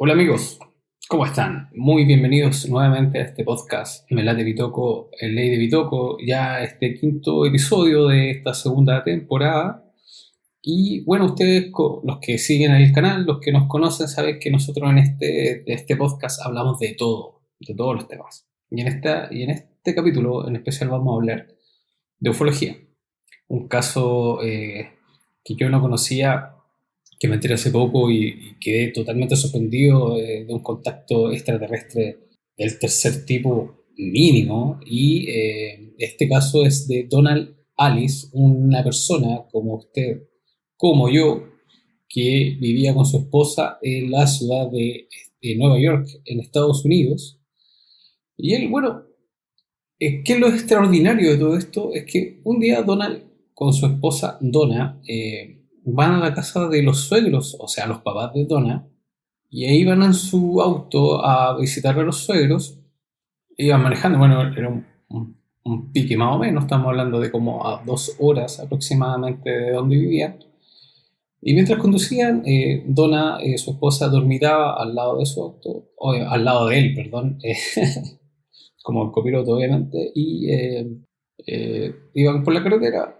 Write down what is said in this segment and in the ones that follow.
Hola amigos, ¿cómo están? Muy bienvenidos nuevamente a este podcast Me Late Bitoco, el Ley de Bitoco, ya este quinto episodio de esta segunda temporada. Y bueno, ustedes, los que siguen el canal, los que nos conocen, saben que nosotros en este podcast hablamos de todos los temas. Y en este capítulo en especial vamos a hablar de ufología, un caso que yo no conocía, que me enteré hace poco y quedé totalmente sorprendido de un contacto extraterrestre del tercer tipo mínimo. Y este caso es de Donald Alice, una persona como usted, como yo, que vivía con su esposa en la ciudad de Nueva York, en Estados Unidos. Y él, bueno, ¿qué es lo extraordinario de todo esto? Es que un día Donald con su esposa Donna van a la casa de los suegros, o sea, los papás de Donna, y ahí van en su auto a visitar a los suegros. Iban manejando, bueno, era un pique más o menos, estamos hablando de como a 2 horas aproximadamente de donde vivían. Y mientras conducían, Donna, su esposa, dormitaba al lado de su auto, o al lado de él, perdón, como el copiloto obviamente, y iban por la carretera,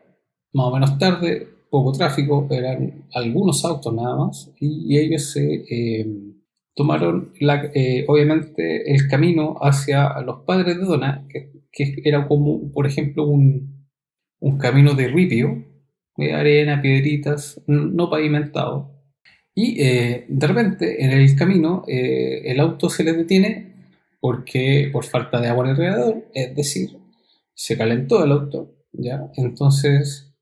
más o menos tarde, poco tráfico, eran algunos autos nada más, y ellos se tomaron obviamente el camino hacia los padres de Donna, que era como, por ejemplo, un camino de ripio, de arena, piedritas, no pavimentado. Y de repente en el camino el auto se les detiene porque por falta de agua en el radiador, es decir, se calentó el auto, ¿ya? Entonces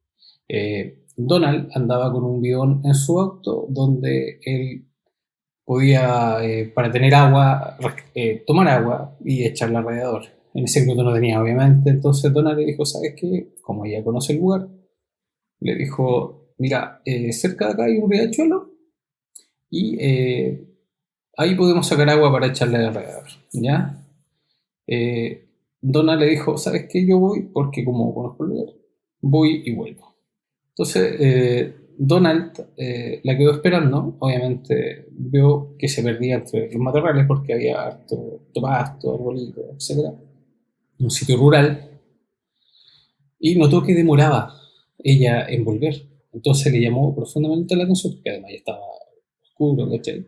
Donald andaba con un bidón en su auto donde él podía, para tener agua, tomar agua y echarla al radiador. En ese minuto no tenía, obviamente. Entonces Donald le dijo, ¿sabes qué? Como ella conoce el lugar, le dijo, mira, cerca de acá hay un riachuelo y ahí podemos sacar agua para echarle al alrededor, ¿ya? Donna le dijo, ¿sabes qué? Yo voy porque como conozco el lugar, voy y vuelvo. Entonces, Donald la quedó esperando, obviamente vio que se perdía entre los matorrales porque había harto pasto, arbolito, etc. Un sitio rural, y notó que demoraba ella en volver. Entonces le llamó profundamente la atención, porque además ya estaba oscuro, ¿cachai?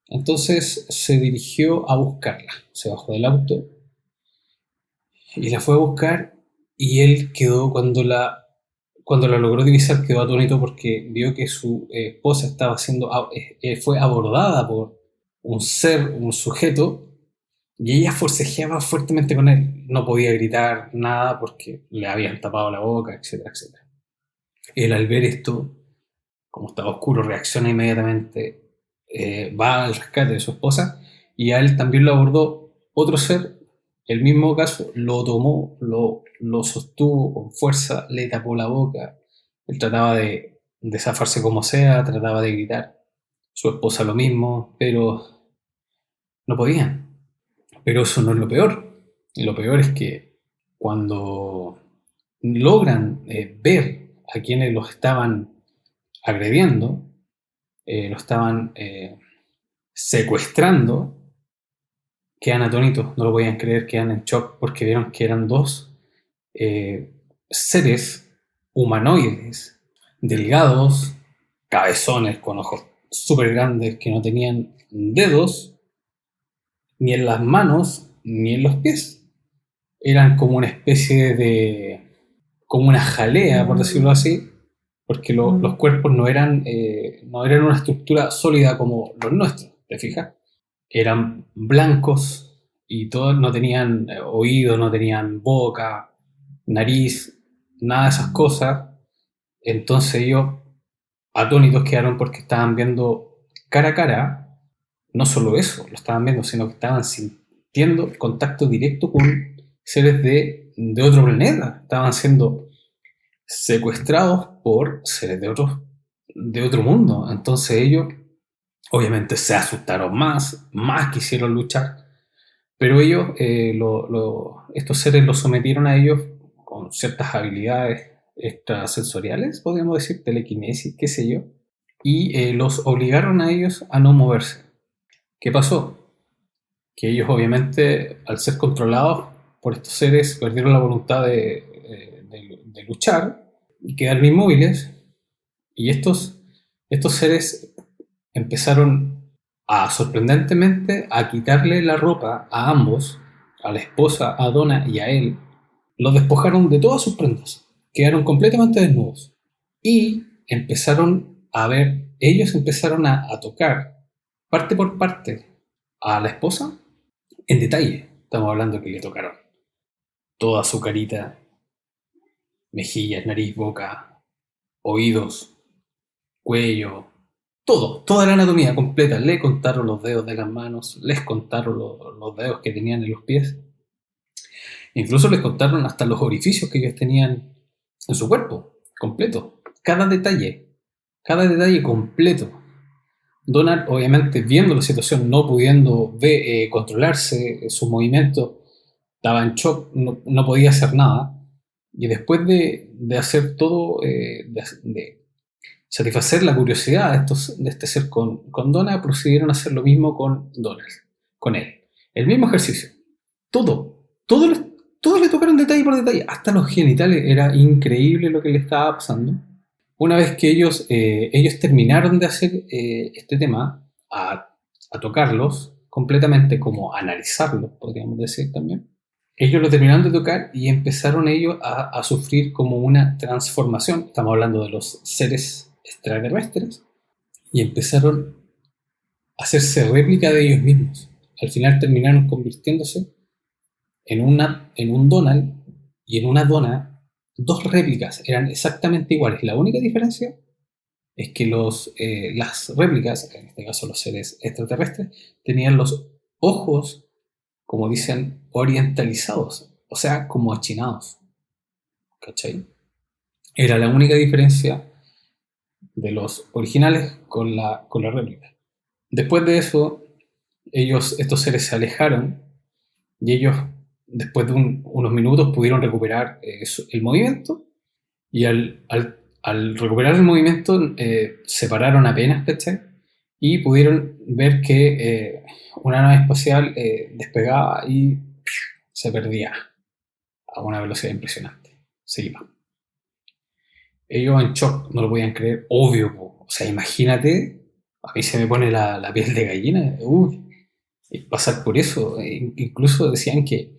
Entonces se dirigió a buscarla, se bajó del auto y la fue a buscar, y él quedó, cuando la logró divisar, quedó atónito porque vio que su esposa estaba fue abordada por un ser, un sujeto, y ella forcejeaba fuertemente con él. No podía gritar nada porque le habían tapado la boca, etcétera, etcétera. Él, al ver esto, como estaba oscuro, reacciona inmediatamente, va al rescate de su esposa, y a él también lo abordó otro ser, el mismo caso, lo tomó, lo sostuvo con fuerza, le tapó la boca, él trataba de zafarse como sea, trataba de gritar, su esposa lo mismo, pero no podían. Pero eso no es lo peor, y lo peor es que cuando logran ver a quienes los estaban agrediendo, lo estaban secuestrando, quedan atónitos, no lo podían creer, quedan en shock porque vieron que eran dos eh, seres humanoides, delgados, cabezones, con ojos súper grandes, que no tenían dedos, ni en las manos, ni en los pies. Eran como una especie como una jalea, por decirlo así, porque los cuerpos no eran una estructura sólida como los nuestros, ¿te fijas? Eran blancos y todos no tenían oído, no tenían boca, nariz, nada de esas cosas. Entonces ellos atónitos quedaron porque estaban viendo cara a cara, no solo eso, lo estaban viendo, sino que estaban sintiendo contacto directo con seres de otro planeta. Estaban siendo secuestrados por seres de otro mundo. Entonces ellos obviamente se asustaron más quisieron luchar, pero ellos, estos seres los sometieron a ellos con ciertas habilidades extrasensoriales, podríamos decir, telequinesis, qué sé yo, y los obligaron a ellos a no moverse. ¿Qué pasó? Que ellos obviamente, al ser controlados por estos seres, perdieron la voluntad de luchar y quedaron inmóviles. Y estos seres empezaron sorprendentemente a quitarle la ropa a ambos, a la esposa, a Donna y a él. Los despojaron de todas sus prendas. Quedaron completamente desnudos. Y empezaron a ver, ellos empezaron a tocar parte por parte a la esposa en detalle. Estamos hablando que le tocaron toda su carita, mejillas, nariz, boca, oídos, cuello, todo, toda la anatomía completa. Le contaron los dedos de las manos, les contaron los dedos que tenían en los pies. Incluso les contaron hasta los orificios que ellos tenían en su cuerpo, completo. Cada detalle completo. Donald, obviamente, viendo la situación, no pudiendo controlarse sus movimientos, estaba en shock, no podía hacer nada. Y después de hacer todo, de satisfacer la curiosidad de este ser con Donna, procedieron a hacer lo mismo con Donald, con él. El mismo ejercicio. Todo, todo, todo le tocaron detalle por detalle, hasta los genitales. Era increíble lo que le estaba pasando. Una vez que ellos terminaron de hacer este tema, a tocarlos completamente, como a analizarlos, podríamos decir también, ellos lo terminaron de tocar y empezaron ellos a sufrir como una transformación. Estamos hablando de los seres extraterrestres, y empezaron a hacerse réplica de ellos mismos. Al final terminaron convirtiéndose en un Donald y en una Donna. Dos réplicas eran exactamente iguales. La única diferencia es que las réplicas, en este caso los seres extraterrestres, tenían los ojos, como dicen, orientalizados, o sea, como achinados. ¿Cachai? Era la única diferencia de los originales con la réplica. Después de eso, estos seres se alejaron y ellos, después de unos minutos, pudieron recuperar el movimiento, y al recuperar el movimiento se pararon apenas, ¿cachai? Y pudieron ver que una nave espacial despegaba y se perdía a una velocidad impresionante. Se iba. Ellos en shock, no lo podían creer, obvio, po. O sea, imagínate, a mí se me pone la piel de gallina, pasar por eso. Incluso decían que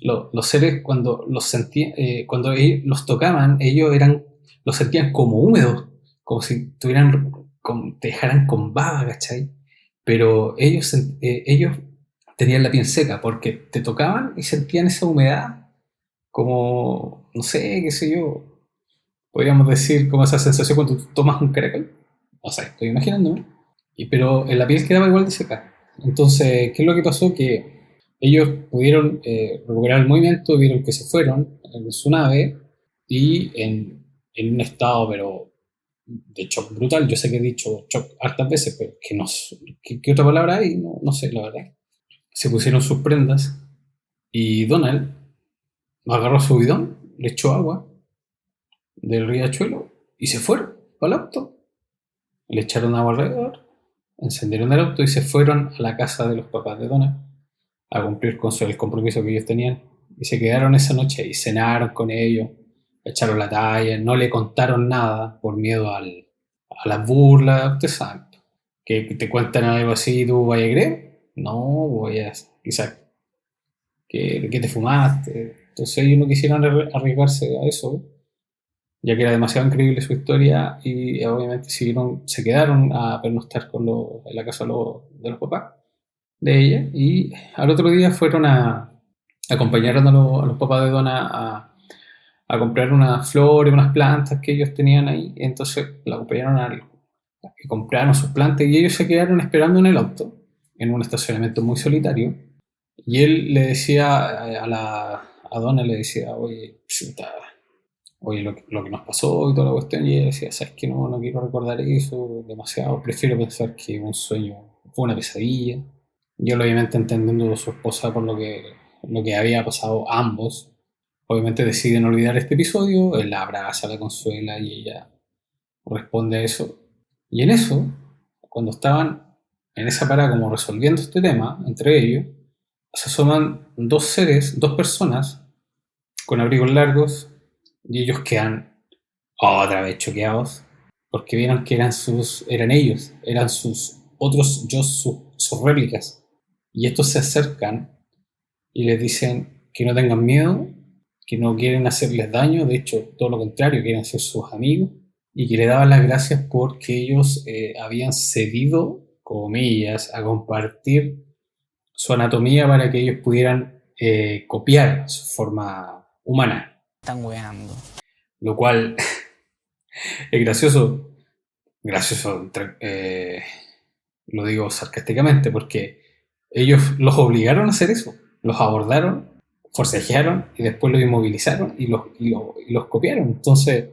los seres, cuando los sentían, cuando ellos los tocaban, los sentían como húmedos, como si te dejaran con baba, ¿cachai? Pero ellos tenían la piel seca porque te tocaban y sentían esa humedad, como, no sé, qué sé yo, podríamos decir como esa sensación cuando tú tomas un caracol. O sea, estoy imaginándome. Pero en la piel quedaba igual de seca. Entonces, ¿qué es lo que pasó? Que ellos pudieron recuperar el movimiento, vieron que se fueron en su nave y en un estado, pero de shock brutal. Yo sé que he dicho shock hartas veces, pero que no, ¿qué otra palabra hay? No sé, la verdad. Se pusieron sus prendas y Donald agarró su bidón, le echó agua del riachuelo y se fueron para el auto. Le echaron agua alrededor, encendieron el auto y se fueron a la casa de los papás de Donna a cumplir con el compromiso que ellos tenían. Y se quedaron esa noche y cenaron con ellos, echaron la talla, no le contaron nada por miedo a las burlas. Ustedes saben, que te cuentan algo así y tú vayas a creer. No, voy a, quizás, que te fumaste. Entonces ellos no quisieron arriesgarse a eso, ya que era demasiado increíble su historia, y obviamente se quedaron a pernoctar en la casa de los papás de ella, y al otro día acompañaron a los papás de Donna a comprar unas flores, unas plantas que ellos tenían ahí. Entonces la acompañaron y compraron sus plantas, y ellos se quedaron esperando en el auto, en un estacionamiento muy solitario, y él le decía a Donna, le decía, oye, chuta, oye, lo que nos pasó y toda la cuestión. Y ella decía, sabes que no quiero recordar eso demasiado, prefiero pensar que un sueño fue una pesadilla. Y él, obviamente, entendiendo a su esposa por lo que había pasado a ambos, obviamente deciden olvidar este episodio. Él la abraza, la consuela y ella responde a eso. Y en eso, cuando estaban en esa parada, como resolviendo este tema entre ellos, se asoman dos seres, dos personas con abrigos largos y ellos quedan otra vez choqueados porque vieron que eran ellos, eran sus otros yo, sus réplicas. Y estos se acercan y les dicen que no tengan miedo, que no quieren hacerles daño, de hecho, todo lo contrario, quieren ser sus amigos, y que le daban las gracias porque ellos habían cedido, comillas, a compartir su anatomía para que ellos pudieran copiar su forma humana. Están weando. Lo cual es gracioso, gracioso, lo digo sarcásticamente, porque ellos los obligaron a hacer eso, los abordaron, forcejearon y después los inmovilizaron y los copiaron. Entonces,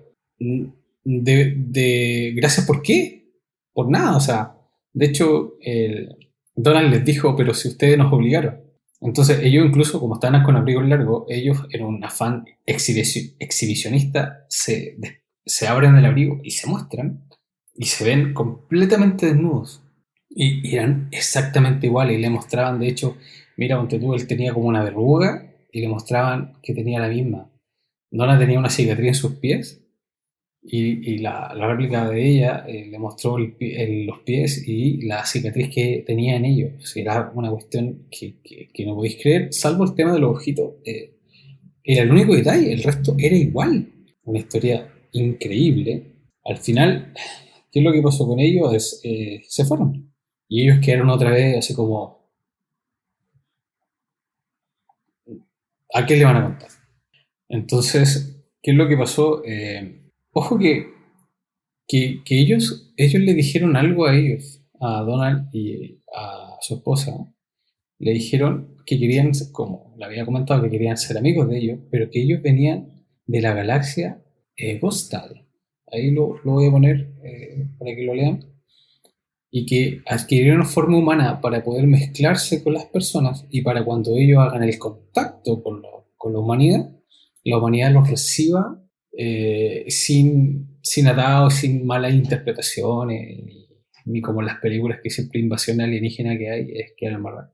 gracias por qué, por nada, o sea, de hecho, Donald les dijo, pero si ustedes nos obligaron. Entonces, ellos incluso, como estaban con abrigos largos, ellos en un afán exhibicionista se abren el abrigo y se muestran y se ven completamente desnudos. Y eran exactamente iguales y le mostraban, de hecho, mira, ponte tú, él tenía como una verruga y le mostraban que tenía la misma. Donna tenía una cicatriz en sus pies y la réplica de ella le mostró los pies y la cicatriz que tenía en ellos. O sea, era una cuestión que no podéis creer, salvo el tema de los ojitos. Era el único detalle, el resto era igual. Una historia increíble. Al final, ¿qué es lo que pasó con ellos? Se fueron. Y ellos quedaron otra vez así como, ¿a qué le van a contar? Entonces, ¿qué es lo que pasó? Ojo que ellos le dijeron algo a ellos, a Donald y a su esposa. Le dijeron que querían, como le había comentado, que querían ser amigos de ellos, pero que ellos venían de la galaxia Ghostal. Ahí lo voy a poner para que lo lean. Y que adquirieron forma humana para poder mezclarse con las personas y para cuando ellos hagan el contacto con la humanidad los reciba sin atados, sin malas interpretaciones, ni como en las películas que siempre invasión alienígena que hay, es que eran verdad.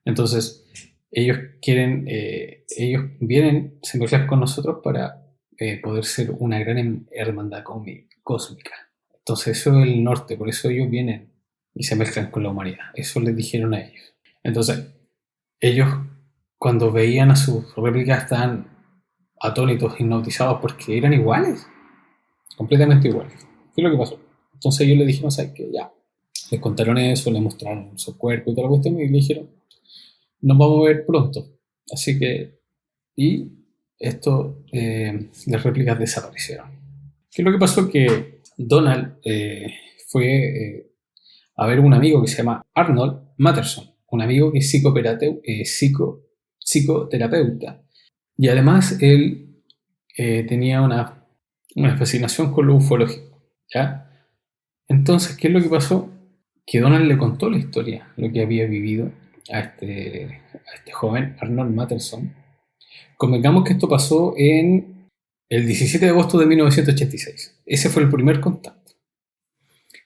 Entonces, ellos vienen, se mezclan con nosotros para poder ser una gran hermandad cósmica. Entonces, eso es el norte, por eso ellos vienen y se mezclan con la humanidad. Eso les dijeron a ellos. Entonces, ellos cuando veían a sus réplicas estaban atónitos, hipnotizados porque eran iguales, completamente iguales. ¿Qué es lo que pasó? Entonces ellos le dijeron, ¿sabes qué? Ya. Les contaron eso, les mostraron su cuerpo y toda la cuestión y le dijeron, nos vamos a ver pronto. Así que, y esto, las réplicas desaparecieron. ¿Qué es lo que pasó? Que Donald fue a ver un amigo que se llama Arnold Matterson, un amigo que es psicoterapeuta. Y además él tenía una fascinación con lo ufológico. ¿Ya? Entonces, ¿qué es lo que pasó? Que Donald le contó la historia, lo que había vivido a este joven, Arnold Matterson. Convengamos que esto pasó en el 17 de agosto de 1986. Ese fue el primer contacto.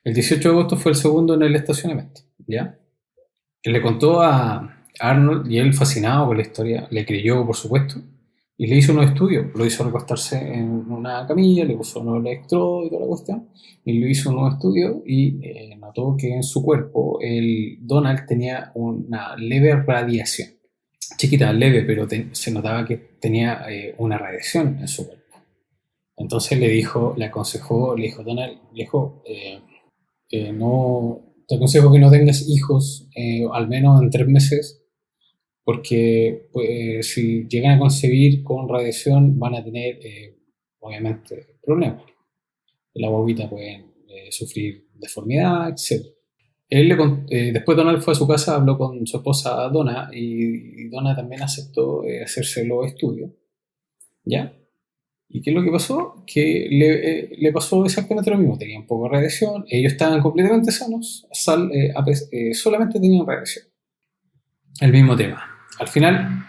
El 18 de agosto fue el segundo en el estacionamiento, ¿ya? Él le contó a Arnold y él, fascinado con la historia, le creyó, por supuesto, y le hizo unos estudios. Lo hizo recostarse en una camilla, le puso unos electrodos y toda la cuestión, y le hizo unos estudios y notó que en su cuerpo el Donald tenía una leve radiación. Chiquita, leve, pero se notaba que tenía una radiación en su cuerpo. Entonces le aconsejó, le dijo, Donald, viejo, no, te aconsejo que no tengas hijos al menos en 3 meses, porque pues, si llegan a concebir con radiación van a tener, obviamente, problemas. La bobita pueden sufrir deformidad, etc. Después Donald fue a su casa, habló con su esposa Donna y Donna también aceptó hacerse los estudios, ¿ya? ¿Y qué es lo que pasó? Que le pasó exactamente lo mismo. Tenían poco de radiación, ellos estaban completamente sanos, solamente tenían radiación. El mismo tema. Al final,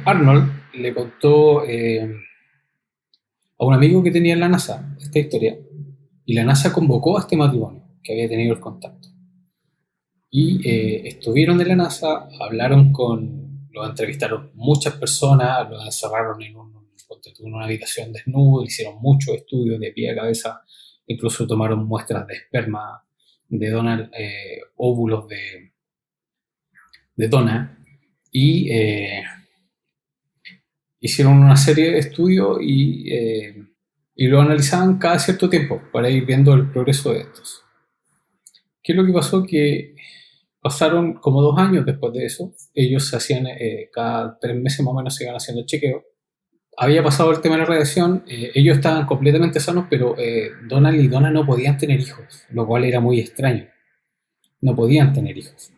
Arnold le contó a un amigo que tenía en la NASA esta historia, y la NASA convocó a este matrimonio que había tenido el contacto. y estuvieron de la NASA, los entrevistaron muchas personas, los encerraron en una habitación desnudo, hicieron muchos estudios de pie a cabeza, incluso tomaron muestras de esperma de Donald, óvulos de Donna, y hicieron una serie de estudios y lo analizaban cada cierto tiempo para ir viendo el progreso de estos. ¿Qué es lo que pasó? Que pasaron como 2 años después de eso. Ellos se hacían, cada 3 meses más o menos se iban haciendo el chequeo. Había pasado el tema de la radiación, ellos estaban completamente sanos, pero Donald y Donna no podían tener hijos, lo cual era muy extraño. No podían tener hijos.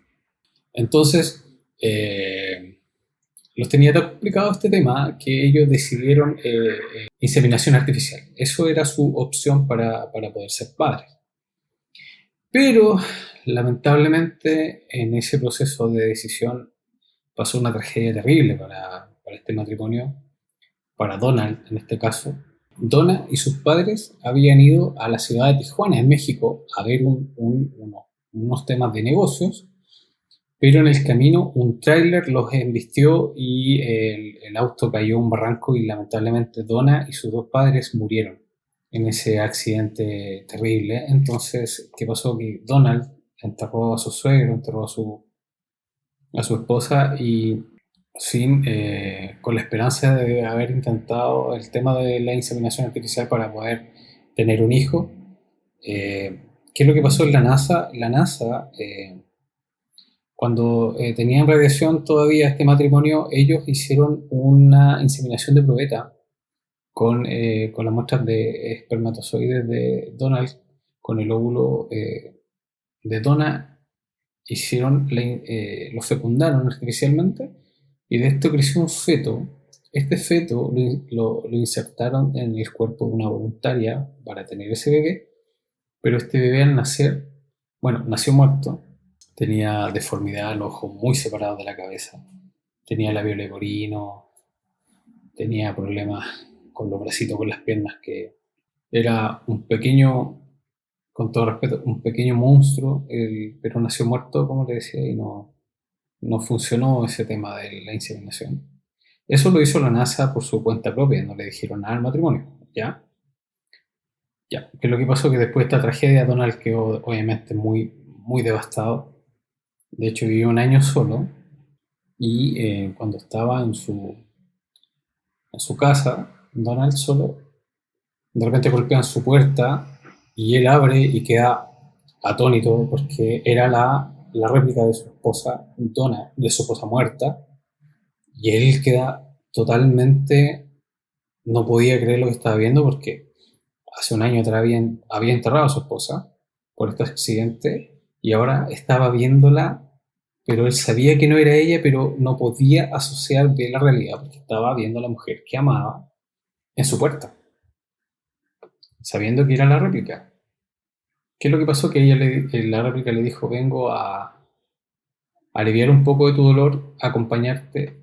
Entonces, los tenía tan complicado este tema que ellos decidieron inseminación artificial. Eso era su opción para poder ser padres. Pero, lamentablemente, en ese proceso de decisión pasó una tragedia terrible para este matrimonio, para Donald en este caso. Donna y sus padres habían ido a la ciudad de Tijuana, en México, a ver unos temas de negocios, pero en el camino un tráiler los embistió y el auto cayó a un barranco y lamentablemente Donna y sus dos padres murieron en ese accidente terrible. Entonces, ¿qué pasó? Que Donald enterró a su suegro, enterró a su esposa y con la esperanza de haber intentado el tema de la inseminación artificial para poder tener un hijo. ¿Qué es lo que pasó en la NASA? La NASA, cuando tenían radiación todavía este matrimonio, ellos hicieron una inseminación de probeta con las muestras de espermatozoides de Donald, con el óvulo de Donna, lo fecundaron artificialmente y de esto creció un feto. Este feto lo insertaron en el cuerpo de una voluntaria para tener ese bebé, pero este bebé al nacer, bueno, nació muerto, tenía deformidad, los ojos muy separados de la cabeza, tenía labio leporino, tenía problemas con los bracitos, con las piernas, que era un pequeño, con todo respeto, un pequeño monstruo, pero nació muerto, como te decía, y no funcionó ese tema de la inseminación. Eso lo hizo la NASA por su cuenta propia, no le dijeron nada al matrimonio, ¿ya? Ya, que lo que pasó que después de esta tragedia Donald quedó obviamente muy, muy devastado. De hecho vivió un año solo y cuando estaba en su casa, Donald solo, de repente golpean su puerta y él abre y queda atónito porque era la réplica de su esposa, Donna, de su esposa muerta, y él queda totalmente, no podía creer lo que estaba viendo porque hace un año atrás había enterrado a su esposa por este accidente y ahora estaba viéndola, pero él sabía que no era ella, pero no podía asociar bien la realidad porque estaba viendo a la mujer que amaba en su puerta, sabiendo que era la réplica. ¿Qué es lo que pasó? Que la réplica le dijo, vengo a aliviar un poco de tu dolor, a acompañarte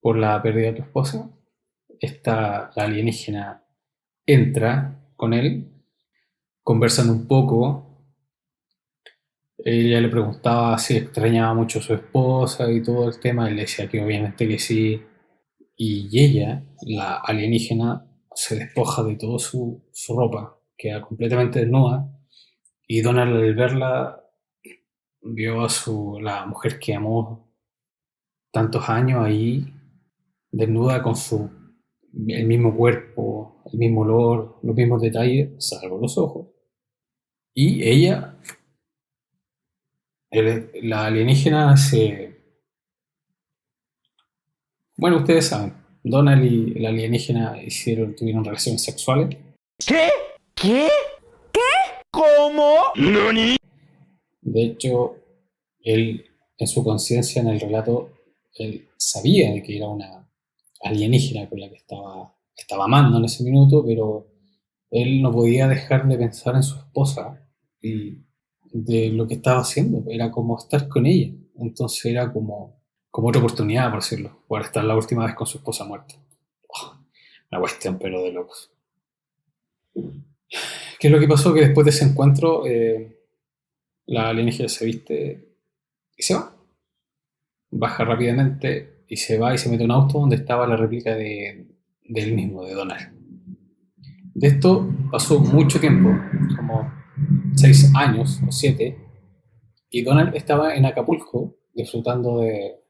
por la pérdida de tu esposa. La alienígena entra con él, conversan un poco. Ella le preguntaba si extrañaba mucho a su esposa y todo el tema. Él le decía que obviamente que sí. Y ella, la alienígena, se despoja de toda su ropa, queda completamente desnuda. Y Donald, al verla, vio la mujer que amó tantos años ahí, desnuda con el mismo cuerpo, el mismo olor, los mismos detalles, salvo los ojos. Y ella, la alienígena, bueno, ustedes saben, Donald y la alienígena tuvieron relaciones sexuales. ¿Qué? ¿Qué? ¿Cómo? ¿Nani? De hecho, él, en su conciencia, en el relato, él sabía de que era una alienígena con la que estaba amando en ese minuto, pero él no podía dejar de pensar en su esposa y de lo que estaba haciendo. Era como estar con ella. Entonces era como otra oportunidad, por decirlo, por estar la última vez con su esposa muerta. Oh, una cuestión, pero de locos. ¿Qué es lo que pasó? Que después de ese encuentro, la alienígena se viste Y se va. Baja rápidamente y se va y se mete en un auto donde estaba la réplica de él mismo, de Donald. De esto pasó mucho tiempo, como 6 años o 7, y Donald estaba en Acapulco disfrutando de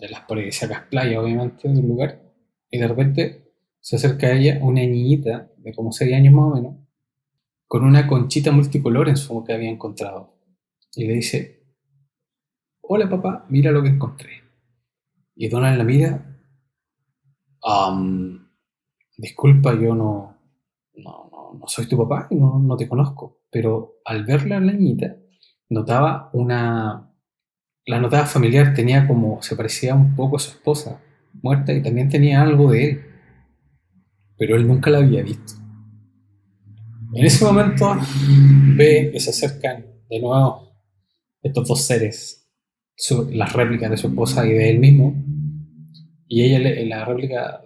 las paradisíacas playas, obviamente, del lugar, y de repente se acerca a ella una niñita de como 6 años más o menos, con una conchita multicolor en su boca que había encontrado. Y le dice, hola papá, mira lo que encontré. Y Donald la mira, "Am, disculpa, yo no soy tu papá y no te conozco. Pero al verla a la niñita, notaba la notaba familiar, tenía como, se parecía un poco a su esposa muerta y también tenía algo de él, pero él nunca la había visto. En ese momento ve que se acercan de nuevo estos dos seres, las réplicas de su esposa y de él mismo, y ella, la réplica,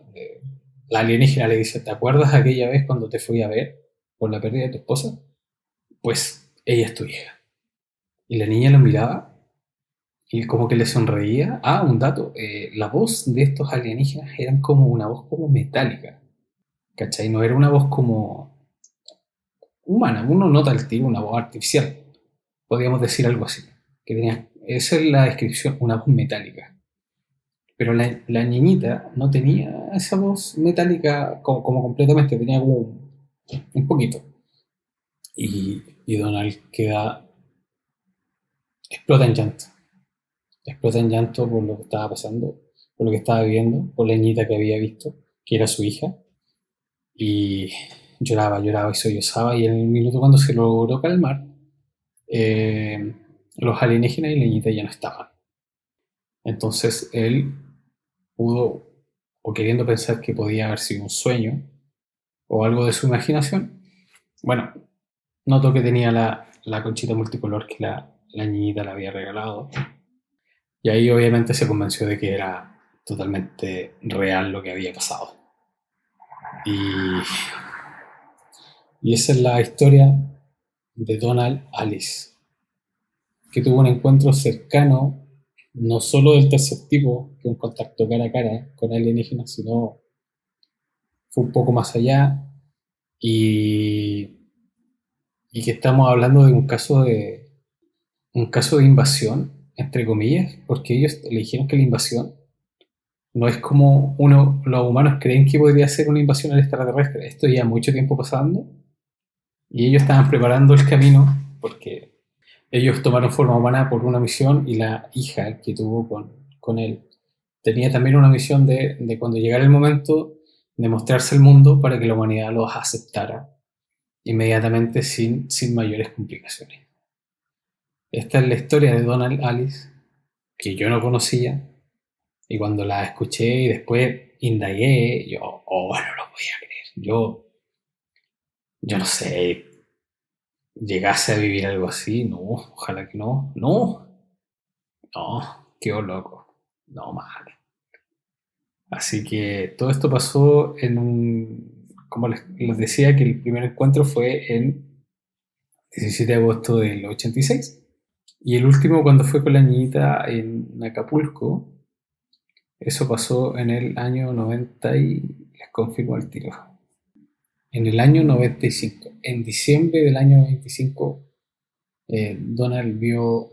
la alienígena le dice, ¿te acuerdas aquella vez cuando te fui a ver por la pérdida de tu esposa? Pues ella es tu hija. Y la niña lo miraba y como que le sonreía. Ah, un dato, la voz de estos alienígenas eran como una voz como metálica, ¿cachai? No era una voz como humana, uno nota el tiro, una voz artificial, podríamos decir algo así, que tenía, esa es la descripción, una voz metálica. Pero la niñita no tenía esa voz metálica como completamente, tenía como un poquito. Y Donald explota en llanto. Explota en llanto por lo que estaba pasando, por lo que estaba viviendo, por la niñita que había visto, que era su hija. Y lloraba y sollozaba. Y en el minuto cuando se logró calmar, eh, los alienígenas y la niñita ya no estaban. Entonces él pudo, o queriendo pensar que podía haber sido un sueño o algo de su imaginación, bueno, notó que tenía la conchita multicolor que la niñita le había regalado. Y ahí obviamente se convenció de que era totalmente real lo que había pasado. Y, y esa es la historia de Donald Alice, que tuvo un encuentro cercano, no solo del tercer tipo, que un contacto cara a cara con alienígenas, sino fue un poco más allá y, y que estamos hablando de un caso de invasión, entre comillas, porque ellos le dijeron que la invasión no es como los humanos creen que podría ser una invasión al extraterrestre. Esto ya mucho tiempo pasando y ellos estaban preparando el camino porque ellos tomaron forma humana por una misión y la hija que tuvo con él tenía también una misión de cuando llegara el momento de mostrarse al mundo para que la humanidad los aceptara inmediatamente sin mayores complicaciones. Esta es la historia de Donald Alice, que yo no conocía, y cuando la escuché y después indagué, yo, oh, no lo voy a creer. Yo no sé, llegase a vivir algo así, no, ojalá que no, qué loco, no, mal. Así que todo esto pasó como les decía, que el primer encuentro fue en 17 de agosto del 86. Y el último cuando fue con la niñita en Acapulco, eso pasó en el año 90 y les confirmo el tiro. En el año 95, en diciembre del año 95, Donald vio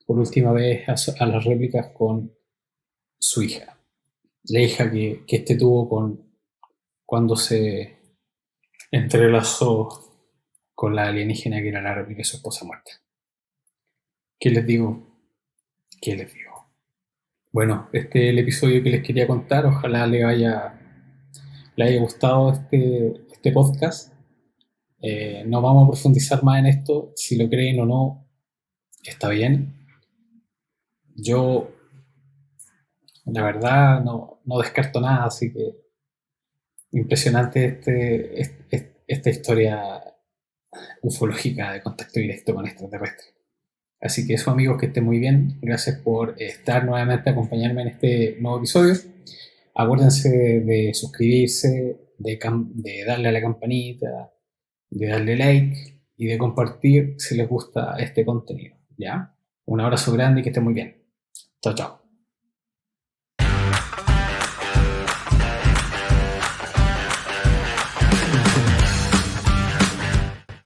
por última vez a las réplicas con su hija. La hija que este tuvo cuando se entrelazó con la alienígena que era la réplica de su esposa muerta. ¿Qué les digo? ¿Qué les digo? Bueno, este es el episodio que les quería contar. Ojalá le haya gustado este podcast. No vamos a profundizar más en esto. Si lo creen o no, está bien. Yo, la verdad, no descarto nada, así que impresionante esta historia ufológica de contacto directo con extraterrestres. Así que eso, amigos, que estén muy bien. Gracias por estar nuevamente, acompañarme en este nuevo episodio. Acuérdense de suscribirse, de darle a la campanita, de darle like y de compartir si les gusta este contenido, ¿ya? Un abrazo grande y que esté muy bien. Chao, chao.